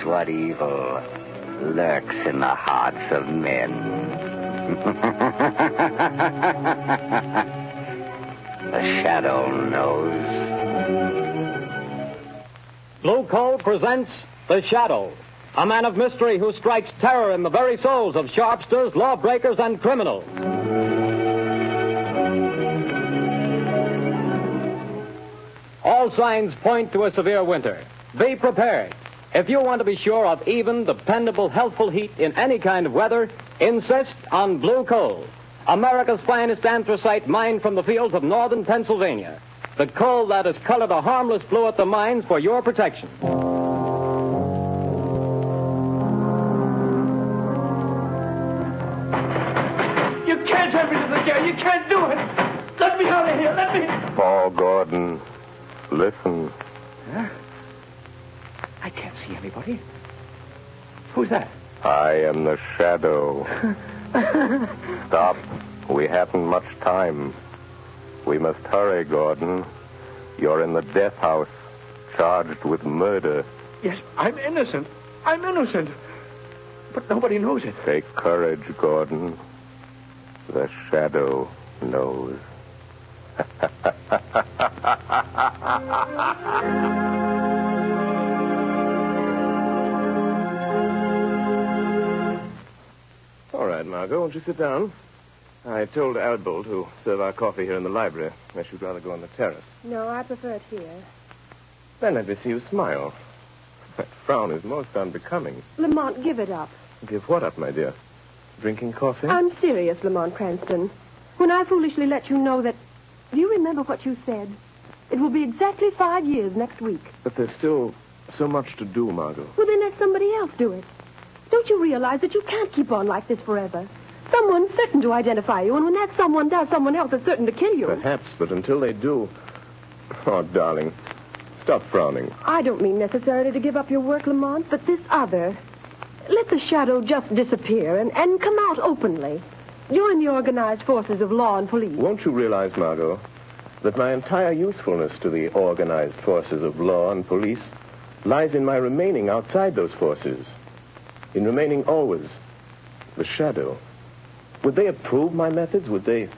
what evil lurks in the hearts of men. The Shadow knows. Blue Coal presents The Shadow, a man of mystery who strikes terror in the very souls of sharpsters, lawbreakers, and criminals. All signs point to a severe winter. Be prepared. If you want to be sure of even, dependable, healthful heat in any kind of weather, insist on Blue Coal, America's finest anthracite mined from the fields of northern Pennsylvania. The coal that is colored a harmless blue at the mines for your protection. You can't have me to the jail. You can't do it. Let me out of here. Let me... Paul Gordon, listen. Huh? I can't see anybody. Who's that? I am the Shadow. Stop. We haven't much time. We must hurry, Gordon. You're in the death house, charged with murder. Yes, I'm innocent. I'm innocent. But nobody knows it. Take courage, Gordon. The Shadow knows. All right, Margo, won't you sit down? I told Albert to serve our coffee here in the library, unless you'd rather go on the terrace. No, I prefer it here. Then let me see you smile. That frown is most unbecoming. Lamont, give it up. Give what up, my dear? Drinking coffee? I'm serious, Lamont Cranston. When I foolishly let you know that... Do you remember what you said? It will be exactly 5 years next week. But there's still so much to do, Margo. Well, then let somebody else do it. Don't you realize that you can't keep on like this forever? Someone's certain to identify you, and when that someone does, someone else is certain to kill you. Perhaps, but until they do... Oh, darling, stop frowning. I don't mean necessarily to give up your work, Lamont, but this other. Let the Shadow just disappear and come out openly. Join the organized forces of law and police. Won't you realize, Margo, that my entire usefulness to the organized forces of law and police lies in my remaining outside those forces, in remaining always the Shadow? Would they approve my methods? Would they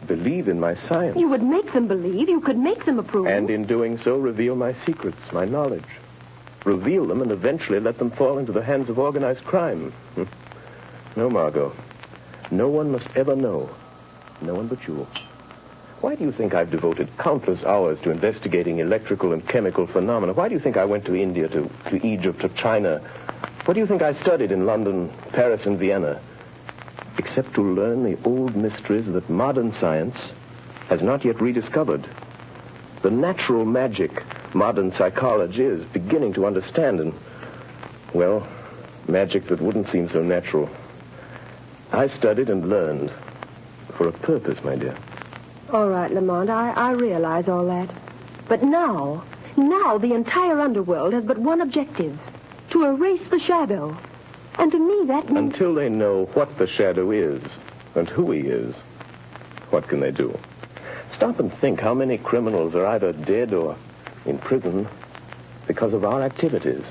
believe in my science? You would make them believe. You could make them approve. And in doing so, reveal my secrets, my knowledge. Reveal them and eventually let them fall into the hands of organized crime. No, Margo. No one must ever know. No one but you. Why do you think I've devoted countless hours to investigating electrical and chemical phenomena? Why do you think I went to India, to Egypt, to China? What do you think I studied in London, Paris, and Vienna? Except to learn the old mysteries that modern science has not yet rediscovered. The natural magic modern psychology is beginning to understand, and, well, magic that wouldn't seem so natural. I studied and learned for a purpose, my dear. All right, Lamont, I realize all that. But now the entire underworld has but one objective: to erase the Shadow. And to me, that means... Until they know what the Shadow is and who he is, what can they do? Stop and think how many criminals are either dead or in prison because of our activities.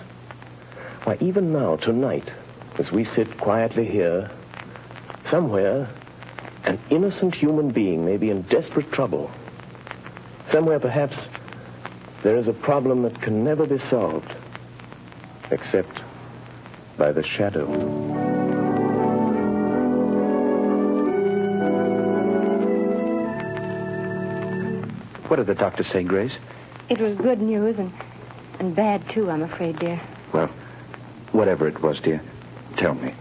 Why, even now, tonight, as we sit quietly here, somewhere, an innocent human being may be in desperate trouble. Somewhere, perhaps, there is a problem that can never be solved, except by the Shadow. What did the doctor say, Grace? It was good news and bad, too, I'm afraid, dear. Well, whatever it was, dear, tell me.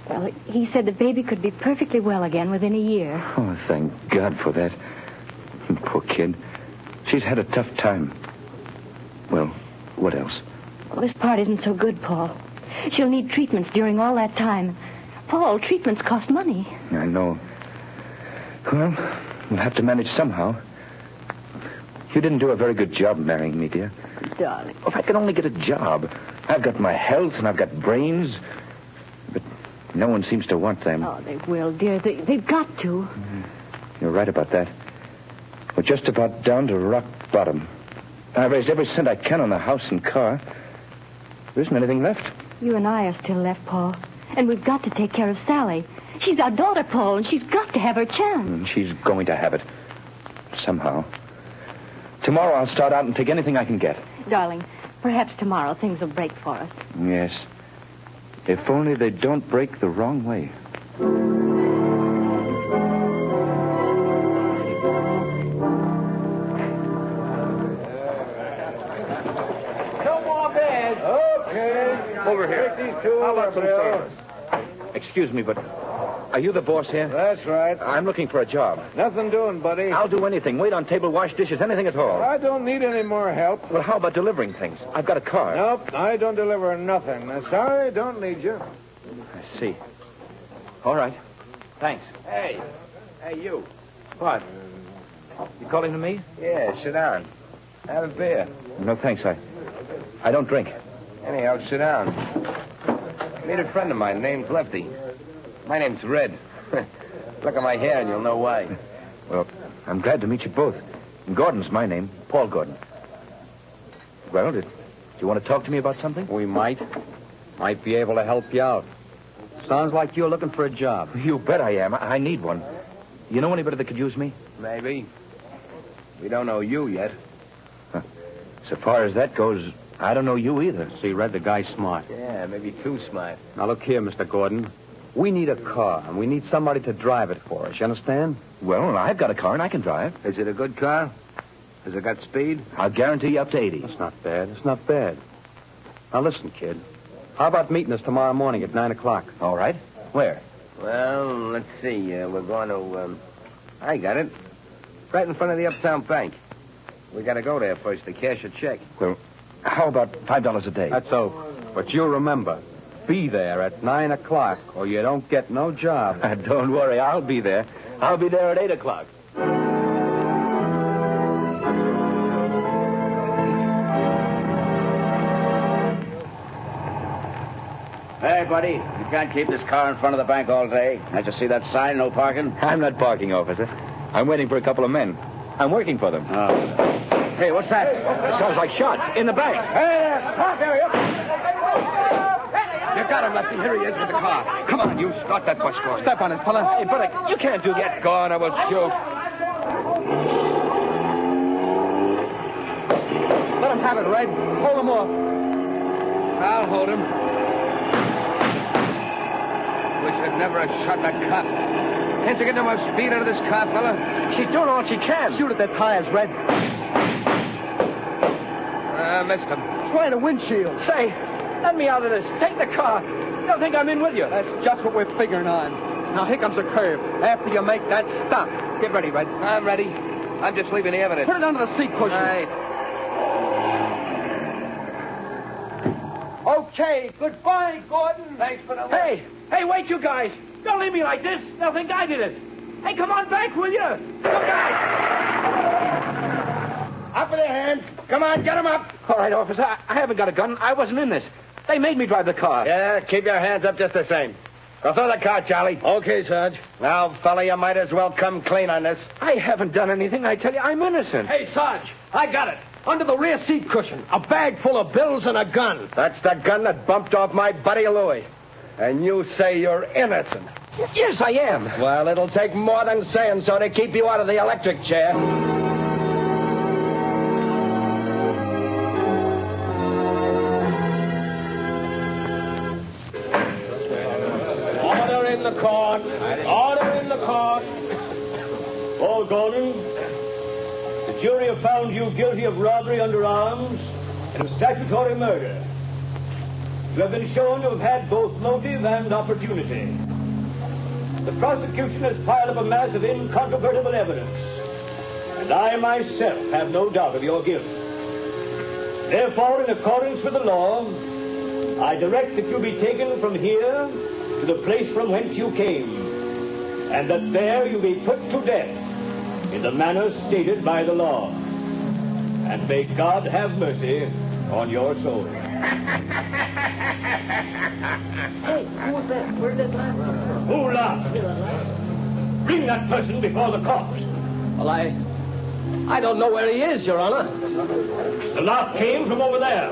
Well, he said the baby could be perfectly well again within a year. Oh, thank God for that. Poor kid. She's had a tough time. Well, what else? Well, this part isn't so good, Paul. She'll need treatments during all that time. Paul, treatments cost money. I know. Well, we'll have to manage somehow. You didn't do a very good job marrying me, dear. Darling. If I could only get a job. I've got my health and I've got brains. But no one seems to want them. Oh, they will, dear. They've got to. You're right about that. We're just about down to rock bottom. I've raised every cent I can on the house and car. There isn't anything left. You and I are still left, Paul. And we've got to take care of Sally. She's our daughter, Paul, and she's got to have her chance. She's going to have it. Somehow. Tomorrow I'll start out and take anything I can get. Darling, perhaps tomorrow things will break for us. Yes. If only they don't break the wrong way. No more beds. Okay. Over here. Take these two How over, about some Bill. service? Excuse me, but are you the boss here? That's right. I'm looking for a job. Nothing doing, buddy. I'll do anything. Wait on table, wash dishes, anything at all. I don't need any more help. Well, how about delivering things? I've got a car. Nope, I don't deliver nothing. Sorry, don't need you. I see. All right. Thanks. Hey, you. What? You calling to me? Yeah, sit down. Have a beer. No, thanks. I don't drink. Anyhow, sit down. Meet a friend of mine named Lefty. My name's Red. Look at my hair and you'll know why. Well, I'm glad to meet you both. Gordon's my name. Paul Gordon. Well, do you want to talk to me about something? We might be able to help you out. Sounds like you're looking for a job. You bet I am. I need one. You know anybody that could use me? Maybe. We don't know you yet. So far as that goes, I don't know you either. See, Red, the guy's smart. Yeah, maybe too smart. Now, look here, Mr. Gordon. We need a car, and we need somebody to drive it for us. You understand? Well, I've got a car and I can drive. Is it a good car? Has it got speed? I'll guarantee you up to 80. That's not bad. It's not bad. Now, listen, kid. How about meeting us tomorrow morning at 9 o'clock? All right. Where? Well, let's see. We're going to, I got it. Right in front of the Uptown Bank. We got to go there first to cash a check. Well, how about $5 a day? That's so. But you remember, be there at 9 o'clock, or you don't get no job. Don't worry, I'll be there. I'll be there at 8 o'clock. Hey, buddy, you can't keep this car in front of the bank all day. Can't you see that sign, no parking? I'm not parking, officer. I'm waiting for a couple of men. I'm working for them. Hey, what's that? That sounds like shots in the bank. Hey, stop there, you. You got him, Lefty. Here he is with the car. Come on, you start that bus for us. Step on it, fella. Hey, but you can't do that. Go on, I will shoot. Let him have it, Red. Hold him off. I'll hold him. Wish I'd never have shot that cop. Can't you get no more speed out of this car, fella? She's doing all she can. Shoot at their tires, Red. I missed him. Try the windshield. Say, let me out of this. Take the car. They'll think I'm in with you. That's just what we're figuring on. Now, here comes a curve. After you make that stop, get ready, Red. I'm ready. I'm just leaving the evidence. Put it under the seat cushion. Right. Okay, goodbye, Gordon. Thanks for the... Hey, wait, you guys. Don't leave me like this. They'll think I did it. Hey, come on back, will you? Look out! Up with their hands. Come on, get them up. All right, officer. I haven't got a gun. I wasn't in this. They made me drive the car. Yeah, keep your hands up just the same. Go throw the car, Charlie. Okay, Sarge. Now, fella, you might as well come clean on this. I haven't done anything. I tell you, I'm innocent. Hey, Sarge, I got it. Under the rear seat cushion. A bag full of bills and a gun. That's the gun that bumped off my buddy Louis. And you say you're innocent. Yes, I am. Well, it'll take more than saying so to keep you out of the electric chair. Order in the court. Order in the court. Paul Gordon, the jury have found you guilty of robbery under arms and of statutory murder. You have been shown to have had both motive and opportunity. The prosecution has piled up a mass of incontrovertible evidence, and I myself have no doubt of your guilt. Therefore, in accordance with the law, I direct that you be taken from here to the place from whence you came, and that there you be put to death in the manner stated by the law. And may God have mercy on your soul. Hey, who was that? Where did that laugh come from? Who laughed? Bring that person before the court. Well, I don't know where he is, Your Honor. The laugh came from over there,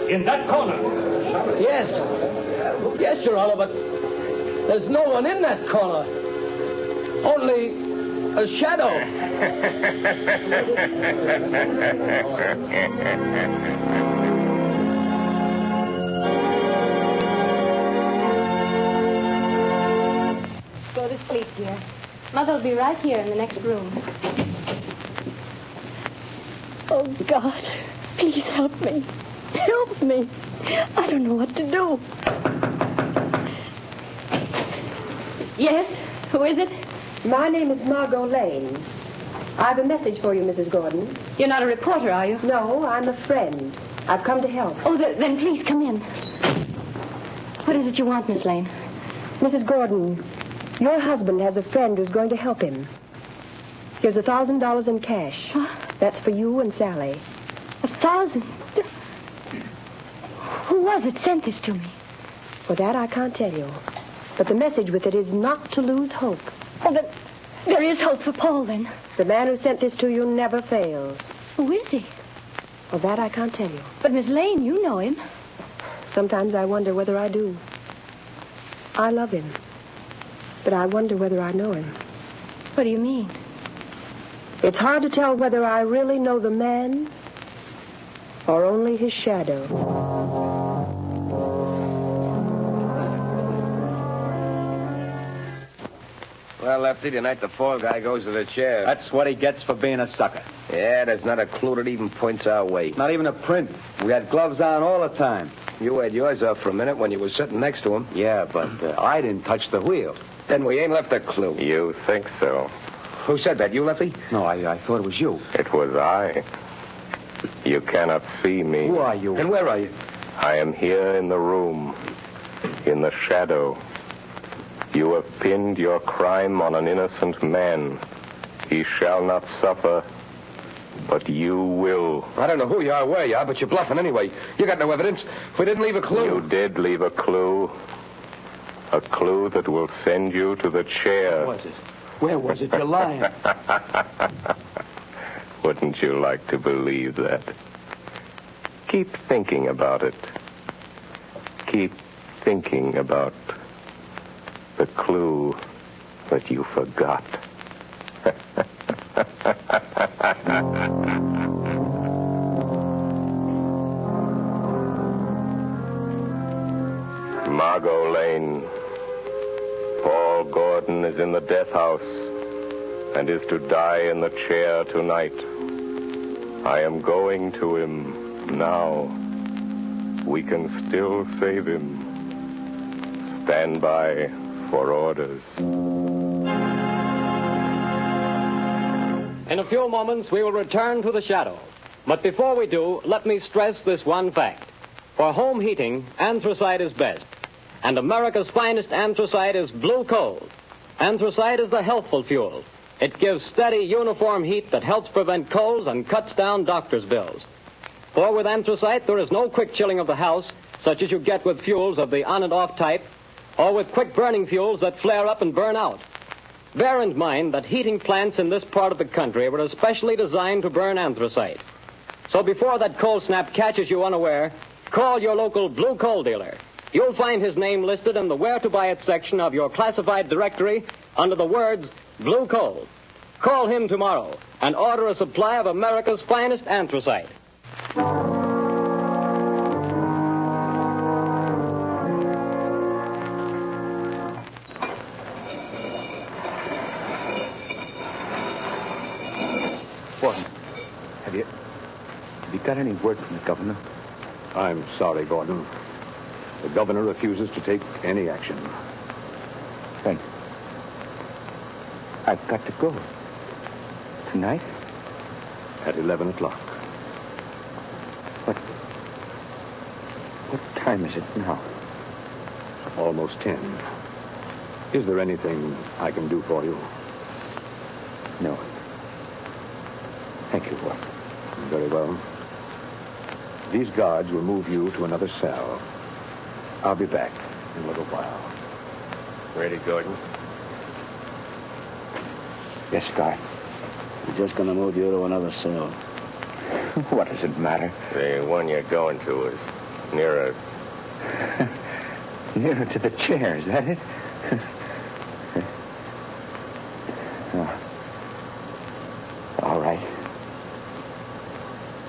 in that corner. Yes. Yes, Your Honor, but there's no one in that corner. Only a shadow. Go to sleep, dear. Mother will be right here in the next room. Oh, God, please help me. Help me. I don't know what to do. Yes? Who is it? My name is Margo Lane. I have a message for you, Mrs. Gordon. You're not a reporter, are you? No, I'm a friend. I've come to help. Oh, then please come in. What is it you want, Miss Lane? Mrs. Gordon, your husband has a friend who's going to help him. Here's $1,000 in cash. Huh? That's for you and Sally. 1,000? Who was it sent this to me? For that, I can't tell you. But the message with it is not to lose hope. Oh, there is hope for Paul, then. The man who sent this to you never fails. Who is he? Well, that I can't tell you. But, Miss Lane, you know him. Sometimes I wonder whether I do. I love him. But I wonder whether I know him. What do you mean? It's hard to tell whether I really know the man or only his shadow. Well, Lefty, tonight the fall guy goes to the chair. That's what he gets for being a sucker. Yeah, there's not a clue that even points our way. Not even a print. We had gloves on all the time. You had yours off for a minute when you were sitting next to him. Yeah, but I didn't touch the wheel. Then we ain't left a clue. You think so? Who said that? You, Lefty? No, I thought it was you. It was I. You cannot see me. Who are you? And where are you? I am here in the room, in the shadow. You have pinned your crime on an innocent man. He shall not suffer, but you will. I don't know who you are, where you are, but you're bluffing anyway. You got no evidence. We didn't leave a clue. You did leave a clue. A clue that will send you to the chair. Where was it? Where was it? You're lying. Wouldn't you like to believe that? Keep thinking about it. Keep thinking about the clue that you forgot. Margo Lane. Paul Gordon is in the death house and is to die in the chair tonight. I am going to him now. We can still save him. Stand by for orders. In a few moments, we will return to the shadow. But before we do, let me stress this one fact. For home heating, anthracite is best. And America's finest anthracite is blue coal. Anthracite is the healthful fuel. It gives steady, uniform heat that helps prevent colds and cuts down doctor's bills. For with anthracite, there is no quick chilling of the house, such as you get with fuels of the on and off type, or with quick burning fuels that flare up and burn out. Bear in mind that heating plants in this part of the country were especially designed to burn anthracite. So before that cold snap catches you unaware, call your local blue coal dealer. You'll find his name listed in the Where to Buy It section of your classified directory under the words Blue Coal. Call him tomorrow and order a supply of America's finest anthracite. Gordon, have you got any word from the governor? I'm sorry, Gordon. The governor refuses to take any action. Thanks. I've got to go. Tonight? At 11 o'clock. What time is it now? Almost 10. Is there anything I can do for you? No. Thank you, Gordon. Very well. These guards will move you to another cell. I'll be back in a little while. Ready, Gordon? Yes, Guy. We're just going to move you to another cell. What does it matter? The one you're going to is nearer Nearer to the chair, is that it? Oh. All right.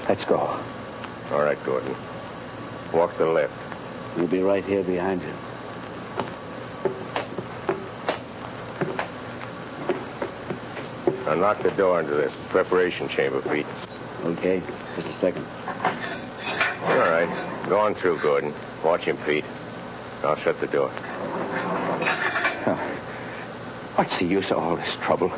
Let's go. All right, Gordon. Walk to the left. We'll be right here behind you. Unlock the door into this preparation chamber, Pete. Okay, just a second. All right. Go on through, Gordon. Watch him, Pete. I'll shut the door. What's the use of all this trouble?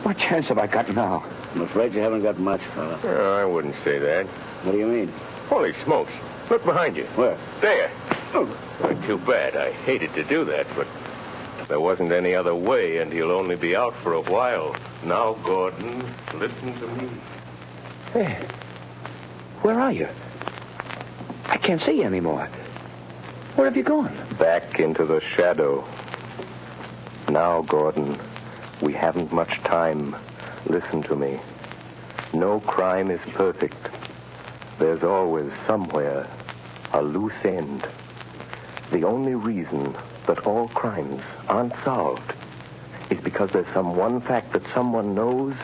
What chance have I got now? I'm afraid you haven't got much, fella. I wouldn't say that. What do you mean? Holy smokes. Look behind you. Where? There. Oh. Too bad. I hated to do that, but there wasn't any other way, and he'll only be out for a while. Now, Gordon, listen to me. Hey, where are you? I can't see you anymore. Where have you gone? Back into the shadow. Now, Gordon, we haven't much time. Listen to me. No crime is perfect. There's always somewhere a loose end. The only reason that all crimes aren't solved is because there's some one fact that someone knows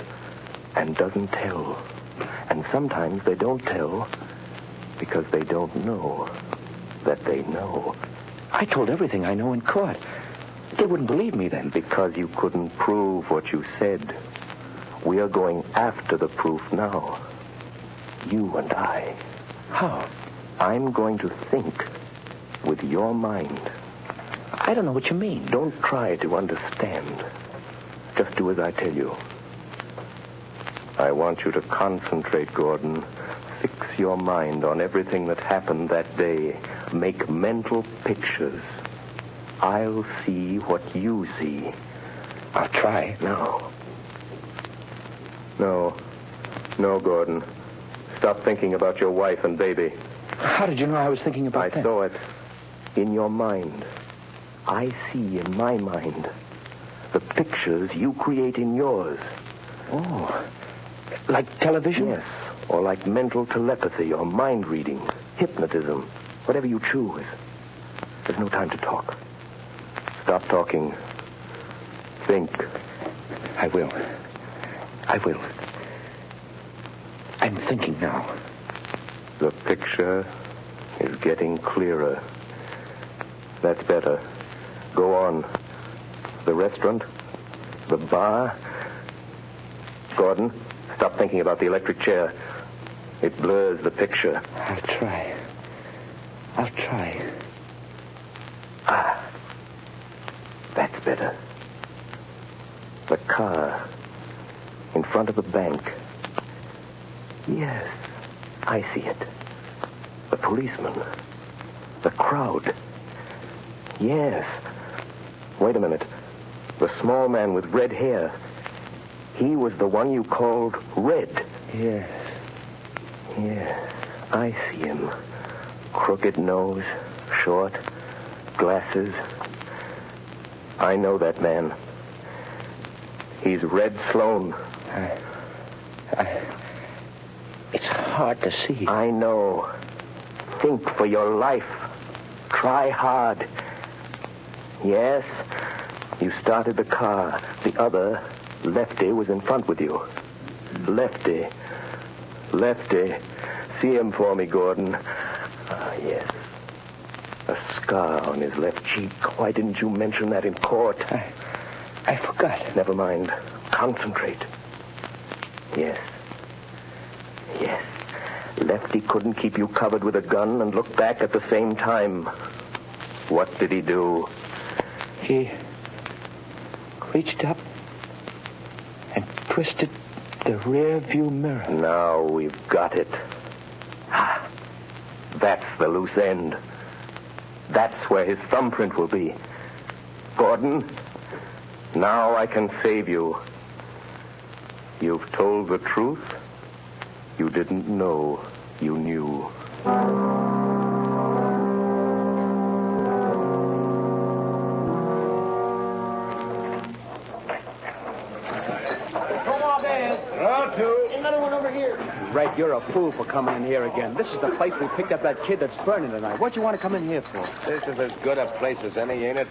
and doesn't tell. And sometimes they don't tell because they don't know that they know. I told everything I know in court. They wouldn't believe me then. Because you couldn't prove what you said. We are going after the proof now. You and I. How? I'm going to think with your mind. I don't know what you mean. Don't try to understand. Just do as I tell you. I want you to concentrate, Gordon. Fix your mind on everything that happened that day. Make mental pictures. I'll see what you see. I'll try. No. No, Gordon. Stop thinking about your wife and baby. How did you know I was thinking about that? I saw it in your mind. I see in my mind the pictures you create in yours. Oh, like television? Yes, or like mental telepathy or mind reading, hypnotism, whatever you choose. There's no time to talk. Stop talking. Think. I will. I'm thinking now. The picture is getting clearer. That's better. Go on. The restaurant, the bar. Gordon, stop thinking about the electric chair. It blurs the picture. I'll try. That's better. The car in front of the bank. Yes, I see it. The policeman. The crowd. Yes. Wait a minute. The small man with red hair. He was the one you called Red. Yes. Yes, I see him. Crooked nose, short, glasses. I know that man. He's Red Sloan. It's hard to see. I know. Think for your life. Try hard. Yes, you started the car. The other, Lefty, was in front with you. Lefty. See him for me, Gordon. Ah, yes. A scar on his left cheek. Why didn't you mention that in court? I forgot. Never mind. Concentrate. Yes. Lefty couldn't keep you covered with a gun and look back at the same time. What did he do? He reached up and twisted the rear view mirror. Now we've got it. That's the loose end. That's where his thumbprint will be. Gordon, now I can save you. You've told the truth. You didn't know you knew. Another one over here. Right You're a fool for coming in here again. This is the place we picked up that kid that's burning tonight. What do you want to come in here for? This is as good a place as any, ain't it?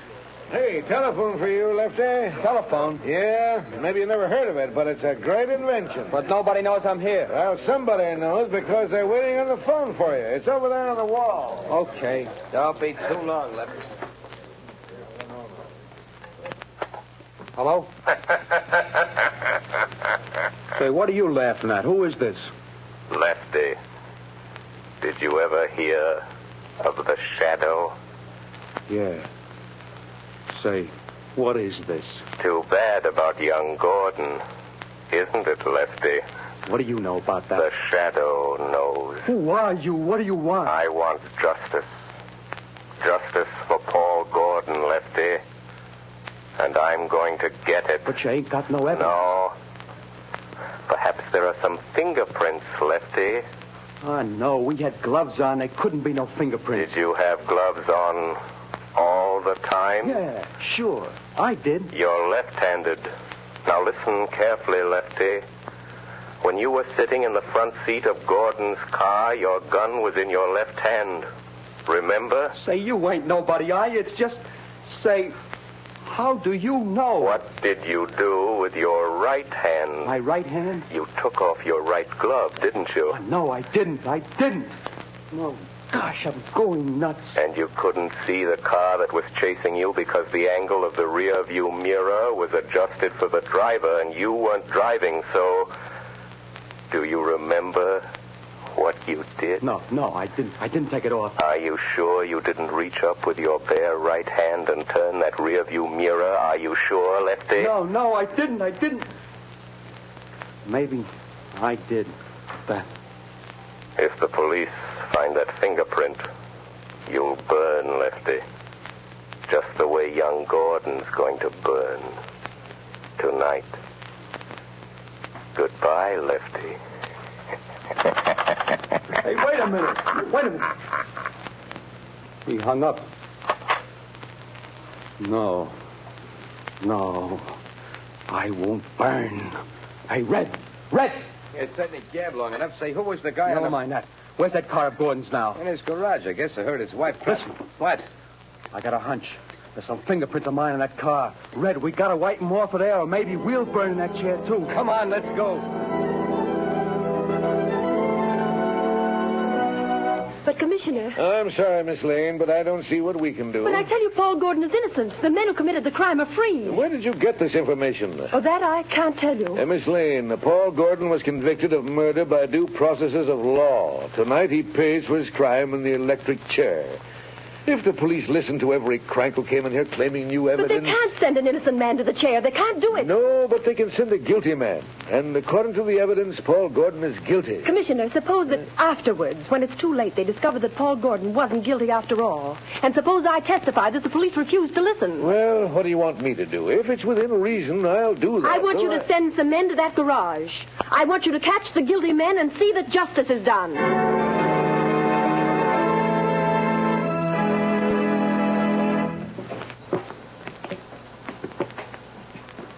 Hey, telephone for you, Lefty. Telephone. Yeah, maybe you never heard of it, but it's a great invention. But nobody knows I'm here. Well, somebody knows because they're waiting on the phone for you. It's over there on the wall. Okay. Don't be too long, Lefty. Hello? Say, what are you laughing at? Who is this? Lefty, did you ever hear of the Shadow? Yeah. Say, what is this? Too bad about young Gordon, isn't it, Lefty? What do you know about that? The Shadow knows. Who are you? What do you want? I want justice. Justice for Paul Gordon, Lefty. And I'm going to get it. But you ain't got no evidence. No. Perhaps there are some fingerprints, Lefty. Oh, no. We had gloves on. There couldn't be no fingerprints. Did you have gloves on all the time? Yeah, sure. I did. You're left-handed. Now listen carefully, Lefty. When you were sitting in the front seat of Gordon's car, your gun was in your left hand. Remember? Say, you ain't nobody, are you? It's just... Say, how do you know? What did you do with your right hand? My right hand? You took off your right glove, didn't you? Oh, no, I didn't. No. Gosh, I'm going nuts. And you couldn't see the car that was chasing you because the angle of the rear view mirror was adjusted for the driver and you weren't driving, so... Do you remember what you did? No, I didn't. I didn't take it off. Are you sure you didn't reach up with your bare right hand and turn that rear view mirror? Are you sure, Lefty? No, I didn't. Maybe I did that. If the police find that fingerprint, you'll burn, Lefty. Just the way young Gordon's going to burn tonight. Goodbye, Lefty. Hey, wait a minute. He hung up. No. I won't burn. Hey, Red! You certainly gabbed long enough. Say, who was the guy Never mind that. Where's that car of Gordon's now? In his garage, I guess. I heard his wife... Listen. What? I got a hunch. There's some fingerprints of mine in that car. Red, we gotta wipe them off of there, or maybe we'll burn in that chair, too. Come on, let's go. But, Commissioner... I'm sorry, Miss Lane, but I don't see what we can do. But I tell you, Paul Gordon is innocent. The men who committed the crime are free. Where did you get this information? Oh, that I can't tell you. Miss Lane, Paul Gordon was convicted of murder by due processes of law. Tonight he pays for his crime in the electric chair. If the police listened to every crank who came in here claiming new evidence... But they can't send an innocent man to the chair. They can't do it. No, but they can send a guilty man. And according to the evidence, Paul Gordon is guilty. Commissioner, suppose that afterwards, when it's too late, they discover that Paul Gordon wasn't guilty after all. And suppose I testify that the police refuse to listen. Well, what do you want me to do? If it's within reason, I'll do that. I want you to send some men to that garage. I want you to catch the guilty men and see that justice is done.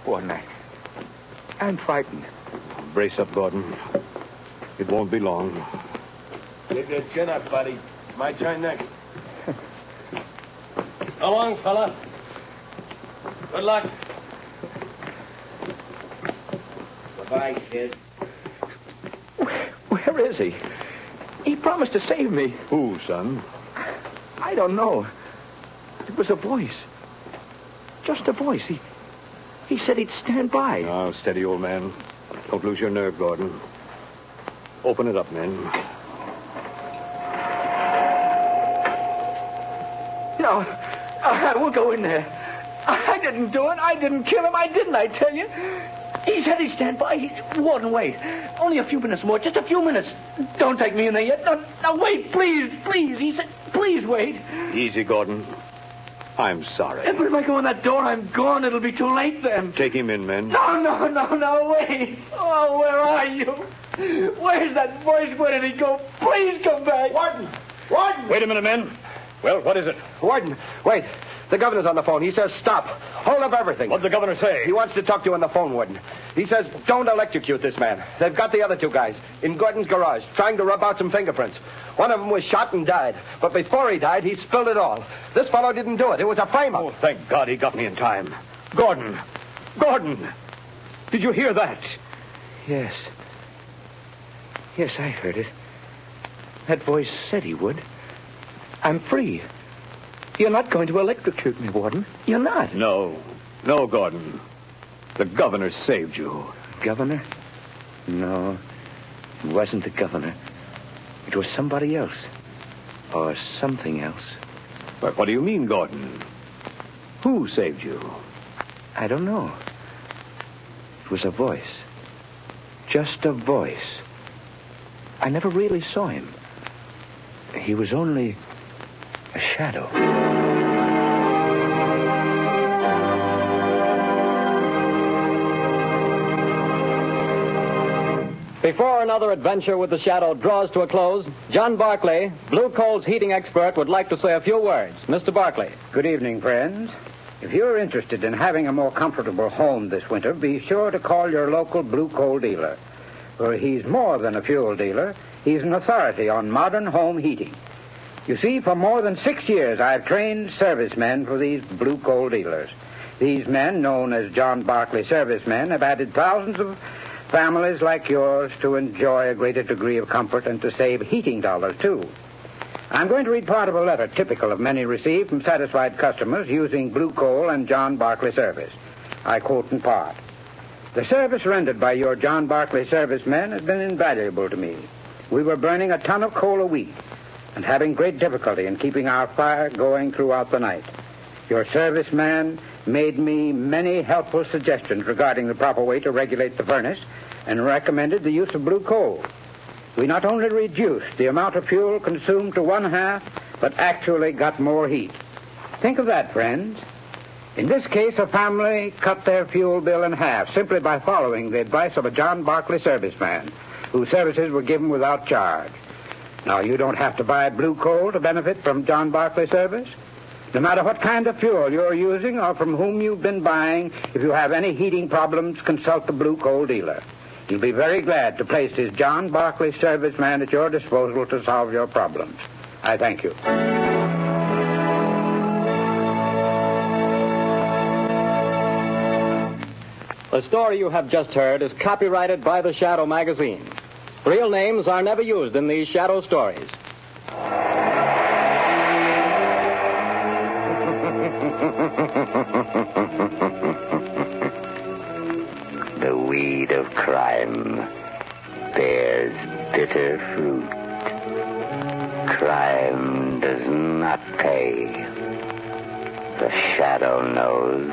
Gordon, I'm frightened. Brace up, Gordon. It won't be long. Get your chin up, buddy. It's my turn next. Go on, fella. Good luck. Goodbye, kid. Where is he? He promised to save me. Who, son? I don't know. It was a voice. Just a voice. He said he'd stand by. Now, steady, old man. Don't lose your nerve, Gordon. Open it up, men. No, I won't go in there. I didn't do it. I didn't kill him. I tell you. He said he'd stand by. He wouldn't wait. Only a few minutes more. Just a few minutes. Don't take me in there yet. No, wait, please. He said, please wait. Easy, Gordon. I'm sorry. But if I go in that door, I'm gone. It'll be too late then. Take him in, men. No, wait. Oh, where are you? Where's that voice? Where did he go? Please come back. Warden! Wait a minute, men. Well, what is it? Warden, wait. The governor's on the phone. He says stop. Hold up everything. What'd the governor say? He wants to talk to you on the phone, Warden. He says, don't electrocute this man. They've got the other two guys in Gordon's garage, trying to rub out some fingerprints. One of them was shot and died. But before he died, he spilled it all. This fellow didn't do it. It was a frame-up. Oh, thank God he got me in time. Gordon! Gordon! Did you hear that? Yes. Yes, I heard it. That voice said he would. I'm free. You're not going to electrocute me, Warden. You're not. No, Gordon. The governor saved you. Governor? No, it wasn't the governor. It was somebody else. Or something else. But what do you mean, Gordon? Who saved you? I don't know. It was a voice. Just a voice. I never really saw him. He was only a shadow. Before another adventure with the Shadow draws to a close, John Barclay, Blue Coal's heating expert, would like to say a few words. Mr. Barclay. Good evening, friends. If you're interested in having a more comfortable home this winter, be sure to call your local Blue Coal dealer. For he's more than a fuel dealer. He's an authority on modern home heating. You see, for more than 6 years, I've trained servicemen for these Blue Coal dealers. These men, known as John Barclay servicemen, have added thousands of families like yours to enjoy a greater degree of comfort and to save heating dollars, too. I'm going to read part of a letter typical of many received from satisfied customers using Blue Coal and John Barclay service. I quote in part. The service rendered by your John Barclay servicemen has been invaluable to me. We were burning a ton of coal a week and having great difficulty in keeping our fire going throughout the night. Your serviceman made me many helpful suggestions regarding the proper way to regulate the furnace and recommended the use of Blue Coal. We not only reduced the amount of fuel consumed to 1/2, but actually got more heat. Think of that, friends. In this case, a family cut their fuel bill in half simply by following the advice of a John Barclay serviceman, whose services were given without charge. Now, you don't have to buy Blue Coal to benefit from John Barclay service. No matter what kind of fuel you're using or from whom you've been buying, if you have any heating problems, consult the Blue Coal dealer. He'll be very glad to place his John Barclay serviceman at your disposal to solve your problems. I thank you. The story you have just heard is copyrighted by the Shadow magazine. Real names are never used in these Shadow stories. The weed of crime bears bitter fruit. Crime does not pay. The Shadow knows.